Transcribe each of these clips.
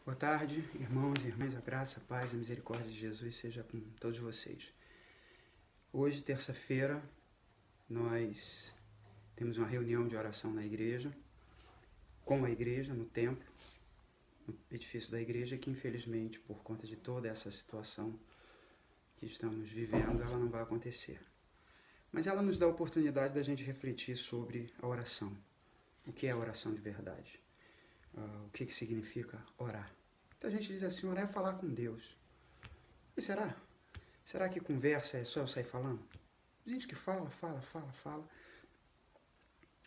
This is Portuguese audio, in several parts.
Boa tarde, irmãos e irmãs, a graça, a paz e a misericórdia de Jesus seja com todos vocês. Hoje, terça-feira, nós temos uma reunião de oração na igreja, com a igreja, no templo, no edifício da igreja, que infelizmente, por conta de toda essa situação que estamos vivendo, ela não vai acontecer. Mas ela nos dá a oportunidade da gente refletir sobre a oração. O que é a oração de verdade? O que significa orar? Muita gente diz assim, orar é falar com Deus. E será? Será que conversa é só eu sair falando? Gente que fala,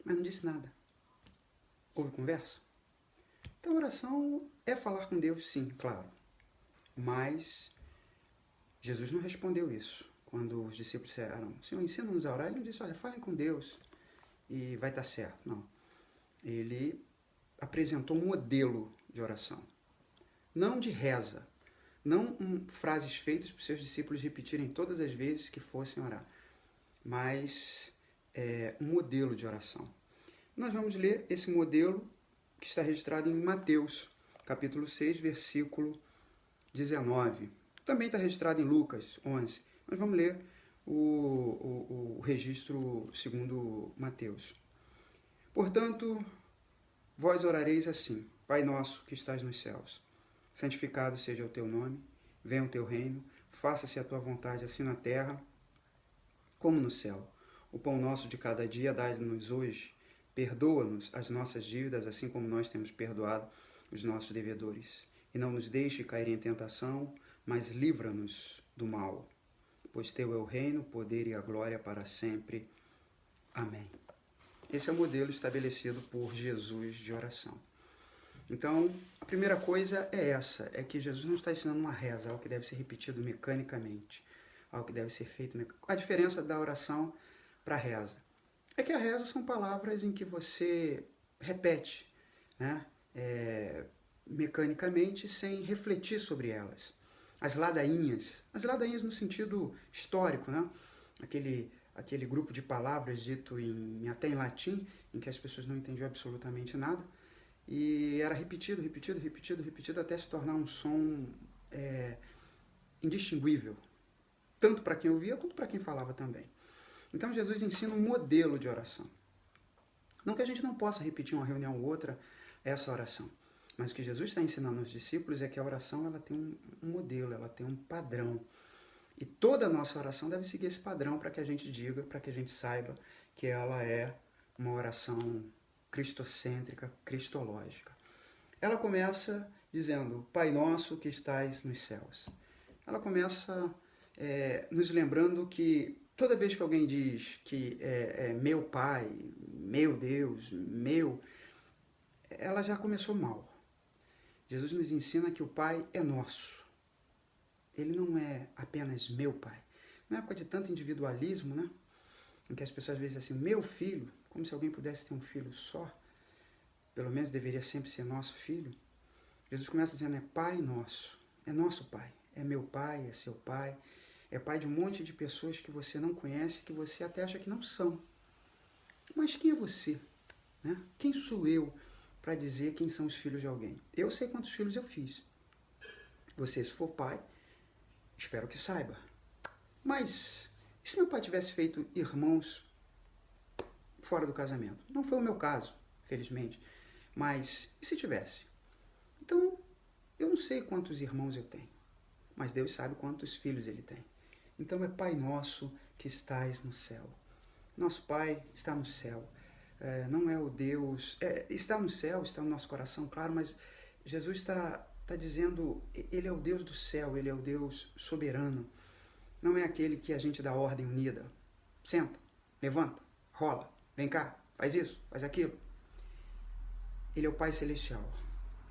mas não disse nada. Houve conversa? Então oração é falar com Deus, sim, claro. Mas Jesus não respondeu isso. Quando os discípulos disseram, Senhor, ensina-nos a orar, ele não disse, olha, falem com Deus e vai estar certo. Não. Ele apresentou um modelo de oração. Não de reza. Não frases feitas para os seus discípulos repetirem todas as vezes que fossem orar. Mas um modelo de oração. Nós vamos ler esse modelo que está registrado em Mateus, capítulo 6, versículo 19. Também está registrado em Lucas 11. Nós vamos ler o registro segundo Mateus. Portanto, vós orareis assim: Pai nosso que estás nos céus, santificado seja o teu nome, venha o teu reino, faça-se a tua vontade assim na terra como no céu. O pão nosso de cada dia dai-nos hoje. Perdoa-nos as nossas dívidas, assim como nós temos perdoado os nossos devedores. E não nos deixe cair em tentação, mas livra-nos do mal. Pois teu é o reino, o poder e a glória para sempre. Amém. Esse é o modelo estabelecido por Jesus de oração. Então, a primeira coisa é essa, é que Jesus não está ensinando uma reza, algo que deve ser repetido mecanicamente, algo que deve ser feito mecanicamente. A diferença da oração para a reza é que a reza são palavras em que você repete, né? Mecanicamente, sem refletir sobre elas. As ladainhas no sentido histórico, né? Aquele grupo de palavras dito até em latim, em que as pessoas não entendiam absolutamente nada, e era repetido até se tornar um som indistinguível, tanto para quem ouvia quanto para quem falava também. Então Jesus ensina um modelo de oração. Não que a gente não possa repetir uma reunião ou outra essa oração, mas o que Jesus está ensinando aos discípulos é que a oração ela tem um modelo, ela tem um padrão. E toda a nossa oração deve seguir esse padrão para que a gente diga, para que a gente saiba que ela é uma oração cristocêntrica, cristológica. Ela começa dizendo, Pai nosso que estais nos céus. Ela começa nos lembrando que toda vez que alguém diz que é meu Pai, meu Deus, meu, ela já começou mal. Jesus nos ensina que o Pai é nosso. Ele não é apenas meu Pai. Na época de tanto individualismo, né? Em que as pessoas dizem assim, meu filho, como se alguém pudesse ter um filho só, pelo menos deveria sempre ser nosso filho. Jesus começa dizendo, é Pai nosso, é nosso Pai, é meu Pai, é seu Pai, é Pai de um monte de pessoas que você não conhece, que você até acha que não são. Mas quem é você? Né? Quem sou eu para dizer quem são os filhos de alguém? Eu sei quantos filhos eu fiz. Você, se for pai, espero que saiba. Mas, e se meu pai tivesse feito irmãos fora do casamento? Não foi o meu caso, felizmente. Mas, e se tivesse? Então, eu não sei quantos irmãos eu tenho. Mas Deus sabe quantos filhos Ele tem. Então é Pai nosso que estais no céu. Nosso Pai está no céu. Não é o Deus... está no céu, está no nosso coração, claro, mas Jesus está dizendo, Ele é o Deus do céu, Ele é o Deus soberano. Não é aquele que a gente dá ordem unida. Senta, levanta, rola, vem cá, faz isso, faz aquilo. Ele é o Pai celestial.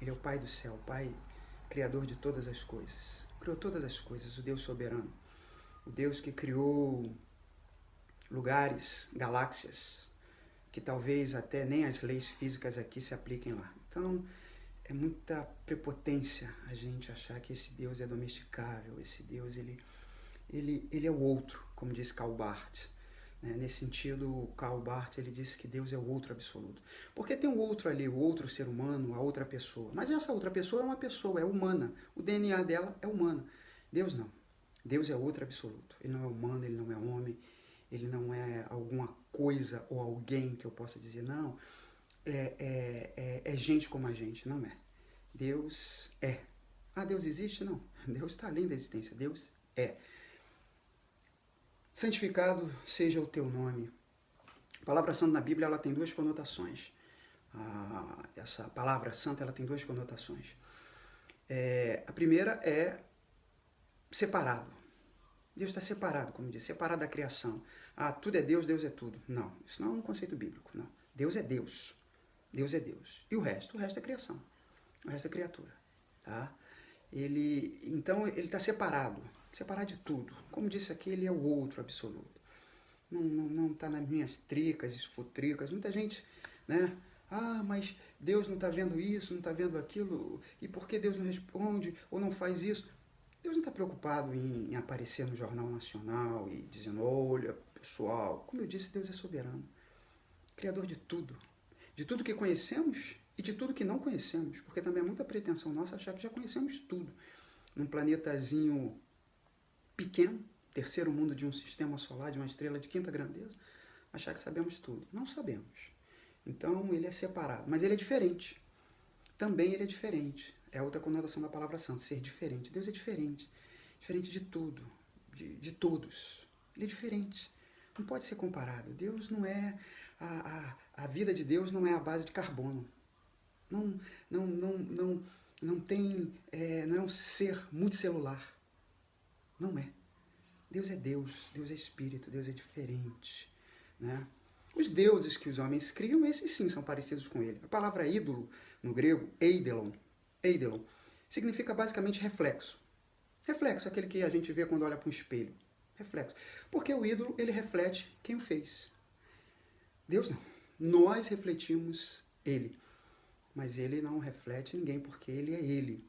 Ele é o Pai do céu, o Pai criador de todas as coisas. Criou todas as coisas, o Deus soberano. O Deus que criou lugares, galáxias, que talvez até nem as leis físicas aqui se apliquem lá. Então, é muita prepotência a gente achar que esse Deus é domesticável, esse Deus, ele é o outro, como diz Karl Barth. Nesse sentido, Karl Barth ele disse que Deus é o outro absoluto. Porque tem o outro ali, o outro ser humano, a outra pessoa. Mas essa outra pessoa é uma pessoa, é humana. O DNA dela é humano. Deus não. Deus é outro absoluto. Ele não é humano, ele não é homem, ele não é alguma coisa ou alguém que eu possa dizer, não, é gente como a gente. Não é. Deus é. Ah, Deus existe? Não. Deus está além da existência. Deus é. Santificado seja o teu nome. A palavra santa na Bíblia ela tem duas conotações. Essa palavra santa ela tem duas conotações. A primeira é separado. Deus está separado, como diz, separado da criação. Tudo é Deus, Deus é tudo. Não, isso não é um conceito bíblico. Não. Deus é Deus. Deus é Deus. E o resto é criação. O resto é criatura. Tá? Então ele está separado de tudo. Como disse aqui, ele é o outro absoluto. Não está nas minhas tricas, esfutricas. Muita gente, né? Mas Deus não está vendo isso, não está vendo aquilo. E por que Deus não responde ou não faz isso? Deus não está preocupado em aparecer no Jornal Nacional e dizendo, olha, pessoal. Como eu disse, Deus é soberano. Criador de tudo. De tudo que conhecemos e de tudo que não conhecemos. Porque também é muita pretensão nossa achar que já conhecemos tudo. Num planetazinho pequeno, terceiro mundo de um sistema solar, de uma estrela de quinta grandeza, achar que sabemos tudo. Não sabemos. Então, ele é separado. Mas ele é diferente. Também ele é diferente. É outra conotação da palavra santo, ser diferente. Deus é diferente. Diferente de tudo. De todos. Ele é diferente. Não pode ser comparado. Deus não é... A vida de Deus não é a base de carbono. Não é um ser multicelular. Não é. Deus é Deus, Deus é Espírito, Deus é diferente. Né? Os deuses que os homens criam, esses sim são parecidos com ele. A palavra ídolo, no grego, eidelon, significa basicamente reflexo. Reflexo é aquele que a gente vê quando olha para um espelho. Reflexo. Porque o ídolo, ele reflete quem o fez. Deus não. Nós refletimos ele. Mas ele não reflete ninguém, porque ele é ele.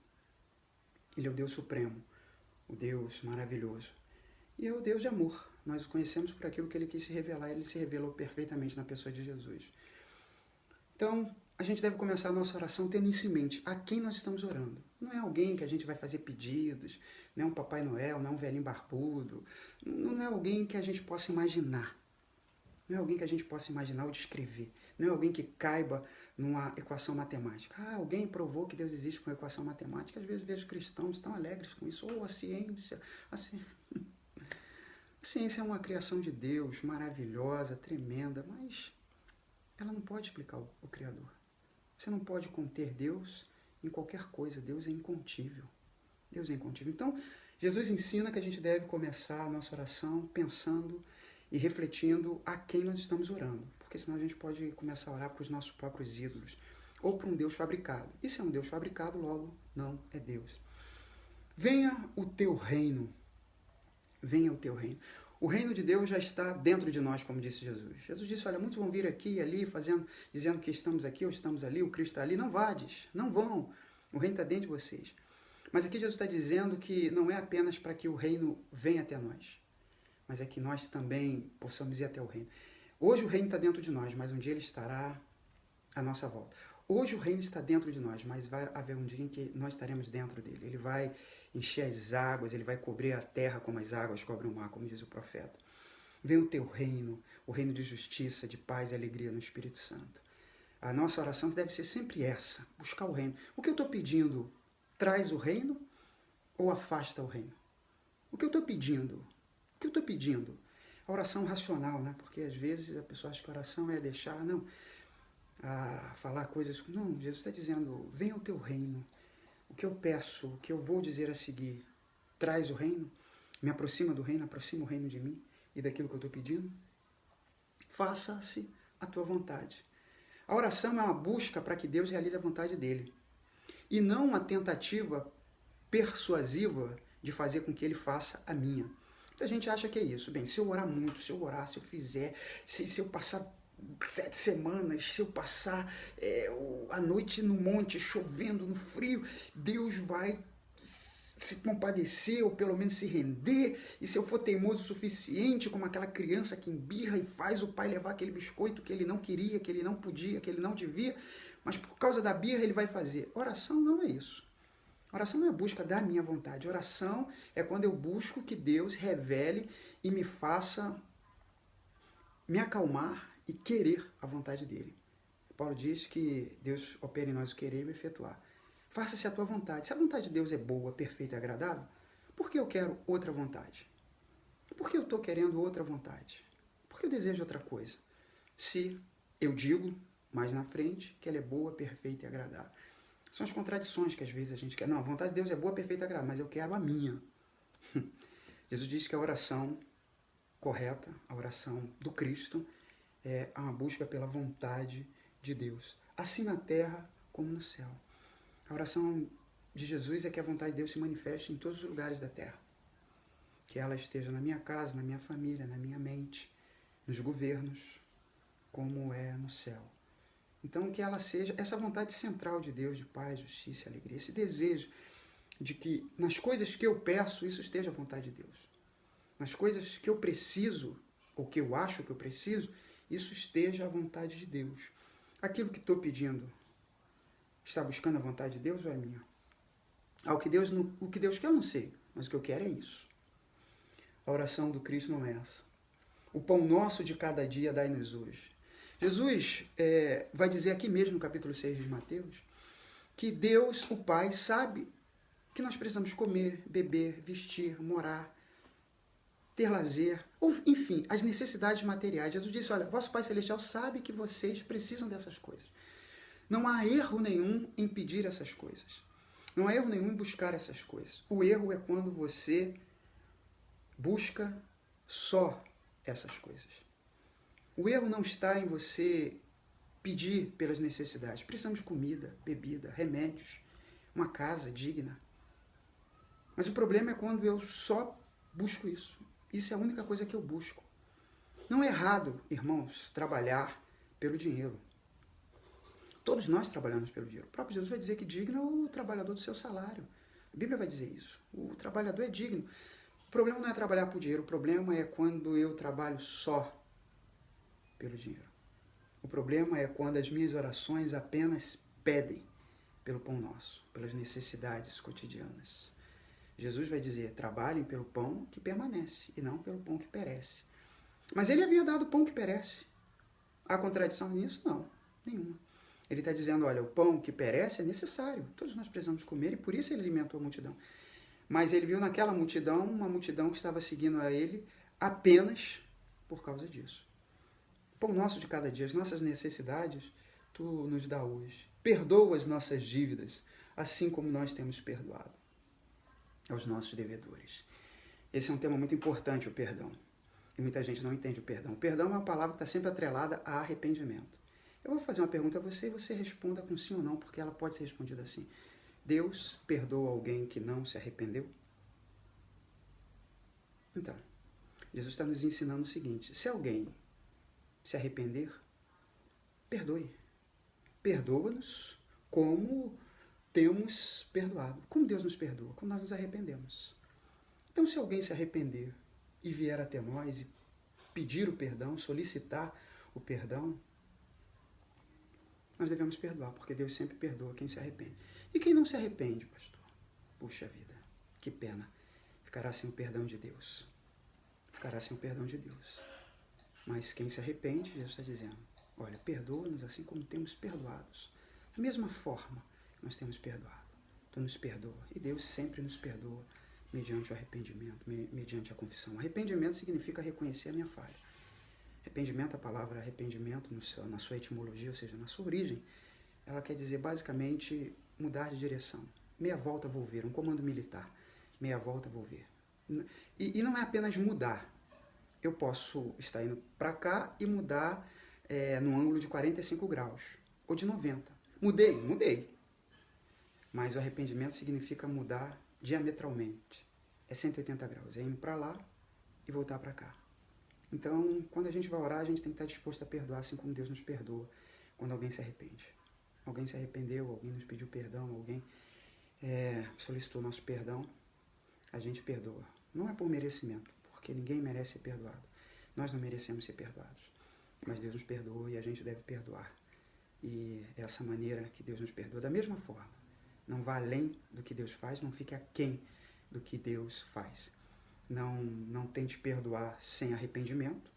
Ele é o Deus Supremo. O Deus maravilhoso. E é o Deus de amor. Nós o conhecemos por aquilo que ele quis se revelar. Ele se revelou perfeitamente na pessoa de Jesus. Então, a gente deve começar a nossa oração tendo isso em mente. A quem nós estamos orando? Não é alguém que a gente vai fazer pedidos, não é um Papai Noel, não é um velhinho barbudo. Não é alguém que a gente possa imaginar. Não é alguém que a gente possa imaginar ou descrever. Não é alguém que caiba numa equação matemática. Alguém provou que Deus existe com uma equação matemática. Às vezes vejo cristãos tão alegres com isso. A ciência. A ciência é uma criação de Deus, maravilhosa, tremenda, mas ela não pode explicar o Criador. Você não pode conter Deus em qualquer coisa. Deus é incontível. Deus é incontível. Então, Jesus ensina que a gente deve começar a nossa oração pensando e refletindo a quem nós estamos orando. Porque senão a gente pode começar a orar para os nossos próprios ídolos. Ou para um Deus fabricado. E se é um Deus fabricado, logo não é Deus. Venha o teu reino. Venha o teu reino. O reino de Deus já está dentro de nós, como disse Jesus. Jesus disse, olha, muitos vão vir aqui e ali, dizendo que estamos aqui ou estamos ali, o Cristo está ali. Não vades, não vão. O reino está dentro de vocês. Mas aqui Jesus está dizendo que não é apenas para que o reino venha até nós, mas é que nós também possamos ir até o reino. Hoje o reino está dentro de nós, mas um dia ele estará à nossa volta. Hoje o reino está dentro de nós, mas vai haver um dia em que nós estaremos dentro dele. Ele vai encher as águas, ele vai cobrir a terra como as águas cobrem o mar, como diz o profeta. Vem o teu reino, o reino de justiça, de paz e alegria no Espírito Santo. A nossa oração deve ser sempre essa, buscar o reino. O que eu estou pedindo, traz o reino ou afasta o reino? O que eu estou pedindo? O que eu estou pedindo? A oração racional, né? Porque às vezes a pessoa acha que a oração é deixar, a falar coisas. Não, Jesus está dizendo, venha o teu reino. O que eu peço, o que eu vou dizer a seguir, traz o reino, me aproxima do reino, aproxima o reino de mim e daquilo que eu estou pedindo. Faça-se a tua vontade. A oração é uma busca para que Deus realize a vontade dele. E não uma tentativa persuasiva de fazer com que ele faça a minha. Muita gente acha que é isso. Bem, se eu orar muito, se eu orar, se eu fizer, se eu passar 7 semanas, se eu passar a noite no monte, chovendo, no frio, Deus vai se compadecer, ou pelo menos se render, e se eu for teimoso o suficiente, como aquela criança que embirra e faz o pai levar aquele biscoito que ele não queria, que ele não podia, que ele não devia, mas por causa da birra ele vai fazer. Oração não é isso. Oração não é a busca da minha vontade. Oração é quando eu busco que Deus revele e me faça me acalmar e querer a vontade dele. Paulo diz que Deus opera em nós o querer e o efetuar. Faça-se a tua vontade. Se a vontade de Deus é boa, perfeita e agradável, por que eu quero outra vontade? Por que eu estou querendo outra vontade? Por que eu desejo outra coisa? Se eu digo mais na frente que ela é boa, perfeita e agradável. São as contradições que às vezes a gente quer. Não, a vontade de Deus é boa, perfeita e agradável, mas eu quero a minha. Jesus disse que a oração correta, a oração do Cristo, é uma busca pela vontade de Deus, assim na terra como no céu. A oração de Jesus é que a vontade de Deus se manifeste em todos os lugares da terra. Que ela esteja na minha casa, na minha família, na minha mente, nos governos, como é no céu. Então, que ela seja essa vontade central de Deus, de paz, justiça e alegria, esse desejo de que nas coisas que eu peço, isso esteja a vontade de Deus. Nas coisas que eu preciso, ou que eu acho que eu preciso, isso esteja a vontade de Deus. Aquilo que estou pedindo, está buscando a vontade de Deus ou é minha? O que Deus quer eu não sei, mas o que eu quero é isso. A oração do Cristo não é essa. O pão nosso de cada dia dai-nos hoje. Jesus vai dizer aqui mesmo no capítulo 6 de Mateus, que Deus, o Pai, sabe que nós precisamos comer, beber, vestir, morar, ter lazer, ou, enfim, as necessidades materiais. Jesus disse, olha, vosso Pai Celestial sabe que vocês precisam dessas coisas. Não há erro nenhum em pedir essas coisas. Não há erro nenhum em buscar essas coisas. O erro é quando você busca só essas coisas. O erro não está em você pedir pelas necessidades. Precisamos de comida, bebida, remédios, uma casa digna. Mas o problema é quando eu só busco isso. Isso é a única coisa que eu busco. Não é errado, irmãos, trabalhar pelo dinheiro. Todos nós trabalhamos pelo dinheiro. O próprio Jesus vai dizer que digno é o trabalhador do seu salário. A Bíblia vai dizer isso. O trabalhador é digno. O problema não é trabalhar por dinheiro. O problema é quando eu trabalho só pelo dinheiro. O problema é quando as minhas orações apenas pedem pelo pão nosso, pelas necessidades cotidianas. Jesus vai dizer, trabalhem pelo pão que permanece e não pelo pão que perece. Mas ele havia dado pão que perece. Há contradição nisso? Não, nenhuma. Ele está dizendo, olha, o pão que perece é necessário. Todos nós precisamos comer e por isso ele alimentou a multidão. Mas ele viu naquela multidão uma multidão que estava seguindo a ele apenas por causa disso. O pão nosso de cada dia, as nossas necessidades, tu nos dá hoje. Perdoa as nossas dívidas, assim como nós temos perdoado aos nossos devedores. Esse é um tema muito importante, o perdão. E muita gente não entende o perdão. O perdão é uma palavra que está sempre atrelada a arrependimento. Eu vou fazer uma pergunta a você e você responda com sim ou não, porque ela pode ser respondida assim. Deus perdoa alguém que não se arrependeu? Então, Jesus está nos ensinando o seguinte, se alguém se arrepender, perdoe. Perdoa-nos como temos perdoado. Como Deus nos perdoa? Quando nós nos arrependemos. Então, se alguém se arrepender e vier até nós e pedir o perdão, solicitar o perdão, nós devemos perdoar, porque Deus sempre perdoa quem se arrepende. E quem não se arrepende, pastor? Puxa vida, que pena. Ficará sem o perdão de Deus. Ficará sem o perdão de Deus. Mas quem se arrepende, Jesus está dizendo, olha, perdoa-nos assim como temos perdoados. Da mesma forma que nós temos perdoado. Tu nos perdoa. E Deus sempre nos perdoa mediante o arrependimento, mediante a confissão. Arrependimento significa reconhecer a minha falha. Arrependimento, a palavra arrependimento, na sua etimologia, ou seja, na sua origem, ela quer dizer basicamente mudar de direção. Meia volta vou ver, um comando militar. Meia volta vou ver. E não é apenas mudar. Eu posso estar indo para cá e mudar num ângulo de 45 graus, ou de 90. Mudei. Mas o arrependimento significa mudar diametralmente. É 180 graus, é indo para lá e voltar para cá. Então, quando a gente vai orar, a gente tem que estar disposto a perdoar, assim como Deus nos perdoa quando alguém se arrepende. Alguém se arrependeu, alguém nos pediu perdão, alguém solicitou nosso perdão. a gente perdoa. Não é por merecimento, porque ninguém merece ser perdoado. Nós não merecemos ser perdoados. Mas Deus nos perdoa e a gente deve perdoar. E é essa maneira que Deus nos perdoa. Da mesma forma, não vá além do que Deus faz, não fique aquém do que Deus faz. Não tente perdoar sem arrependimento,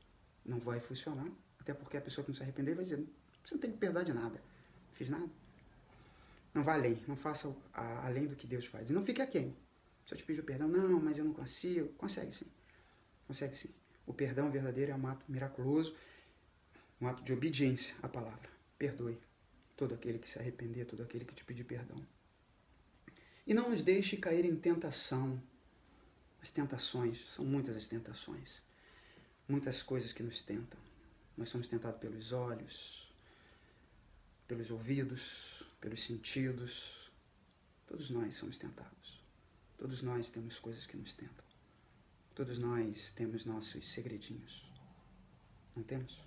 não vai funcionar. Até porque a pessoa que não se arrepender vai dizer, você não tem que perdoar de nada, não fiz nada. Não vá além, não faça além do que Deus faz. E não fique aquém. Se eu te pedir perdão, não, mas eu não consigo. Consegue sim. Consegue sim. O perdão verdadeiro é um ato miraculoso, um ato de obediência à palavra. Perdoe todo aquele que se arrepender, todo aquele que te pedir perdão. E não nos deixe cair em tentação. As tentações, são muitas as tentações. Muitas coisas que nos tentam. Nós somos tentados pelos olhos, pelos ouvidos, pelos sentidos. Todos nós somos tentados. Todos nós temos coisas que nos tentam. Todos nós temos nossos segredinhos. Não temos?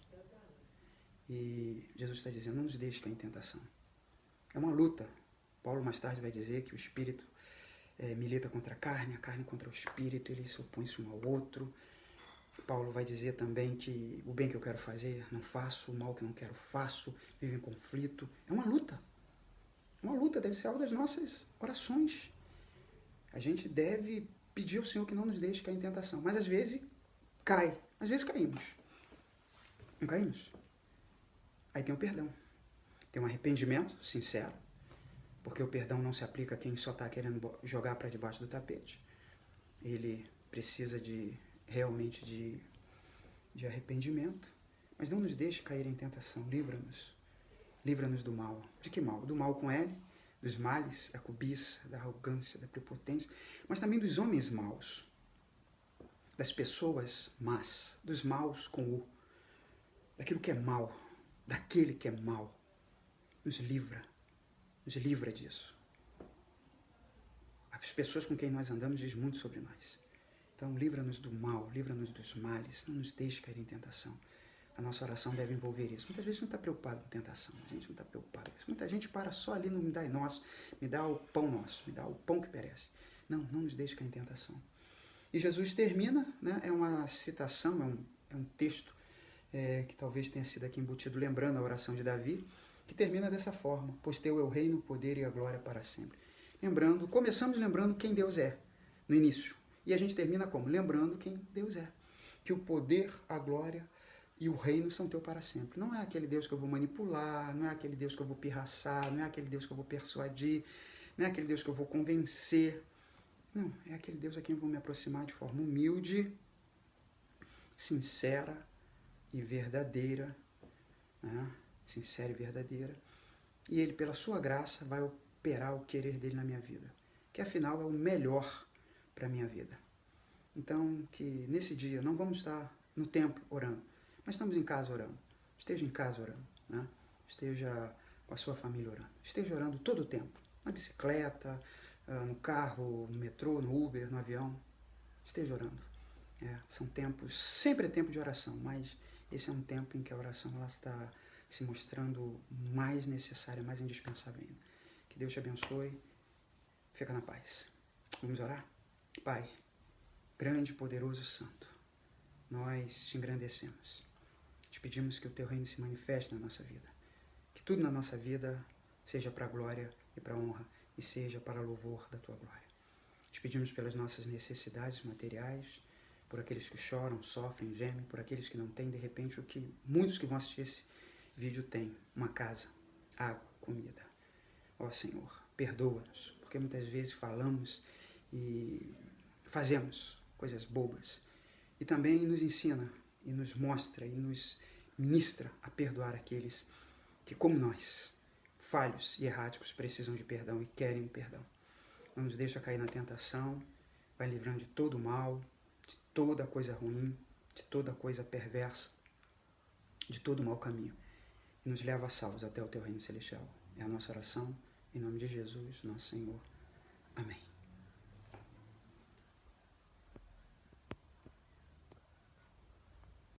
E Jesus está dizendo, não nos deixe cair em tentação. É uma luta. Paulo mais tarde vai dizer que o espírito milita contra a carne contra o espírito, eles se opõem-se um ao outro. Paulo vai dizer também que o bem que eu quero fazer, não faço, o mal que não quero, faço, vivo em conflito. É uma luta. Uma luta, deve ser algo das nossas orações. A gente deve pedir ao Senhor que não nos deixe cair em tentação. Mas às vezes cai. Às vezes caímos. Não caímos? Aí tem o perdão. Tem um arrependimento sincero. Porque o perdão não se aplica a quem só está querendo jogar para debaixo do tapete. Ele precisa realmente de arrependimento. Mas não nos deixe cair em tentação. Livra-nos. Livra-nos do mal. De que mal? Do mal com L, dos males, da cobiça, da arrogância, da prepotência, mas também dos homens maus, das pessoas más, dos maus com U, daquilo que é mal, daquele que é mal. Nos livra disso. As pessoas com quem nós andamos dizem muito sobre nós. Então, livra-nos do mal, livra-nos dos males, não nos deixe cair em tentação. A nossa oração deve envolver isso. Muitas vezes a gente não está preocupado com tentação, a gente não está preocupado com isso. Muita gente para só ali no me dá nosso, me dá o pão nosso, me dá o pão que perece. Não nos deixe cair em tentação. E Jesus termina, né, é uma citação, é um texto que talvez tenha sido aqui embutido, lembrando a oração de Davi, que termina dessa forma, pois teu é o reino, o poder e a glória para sempre. Começamos lembrando quem Deus é, no início. E a gente termina como? Lembrando quem Deus é. Que o poder, a glória e o reino são teu para sempre. Não é aquele Deus que eu vou manipular, não é aquele Deus que eu vou pirraçar, não é aquele Deus que eu vou persuadir, não é aquele Deus que eu vou convencer. Não, é aquele Deus a quem eu vou me aproximar de forma humilde, sincera e verdadeira, né? Sincera e verdadeira. E Ele, pela sua graça, vai operar o querer dele na minha vida, que afinal é o melhor para a minha vida. Então, que nesse dia não vamos estar no templo orando, mas estamos em casa orando. Esteja em casa orando, né? Esteja com a sua família orando. Esteja orando todo o tempo, na bicicleta, no carro, no metrô, no Uber, no avião. Esteja orando. São tempos, sempre é tempo de oração, mas esse é um tempo em que a oração ela está se mostrando mais necessária, mais indispensável ainda. Que Deus te abençoe. Fica na paz. Vamos orar? Pai, grande, poderoso, santo, nós te engrandecemos. Te pedimos que o teu reino se manifeste na nossa vida. Que tudo na nossa vida seja para a glória e para a honra e seja para louvor da tua glória. Te pedimos pelas nossas necessidades materiais, por aqueles que choram, sofrem, gemem, por aqueles que não têm, de repente, o que muitos que vão assistir esse vídeo têm: uma casa, água, comida. Ó Senhor, perdoa-nos, porque muitas vezes falamos e fazemos coisas bobas. E também nos ensina e nos mostra e nos ministra a perdoar aqueles que, como nós, falhos e erráticos, precisam de perdão e querem perdão. Não nos deixa cair na tentação, vai livrando de todo o mal, de toda coisa ruim, de toda coisa perversa, de todo o mau caminho. E nos leva a salvos até o teu reino celestial. É a nossa oração, em nome de Jesus, nosso Senhor. Amém.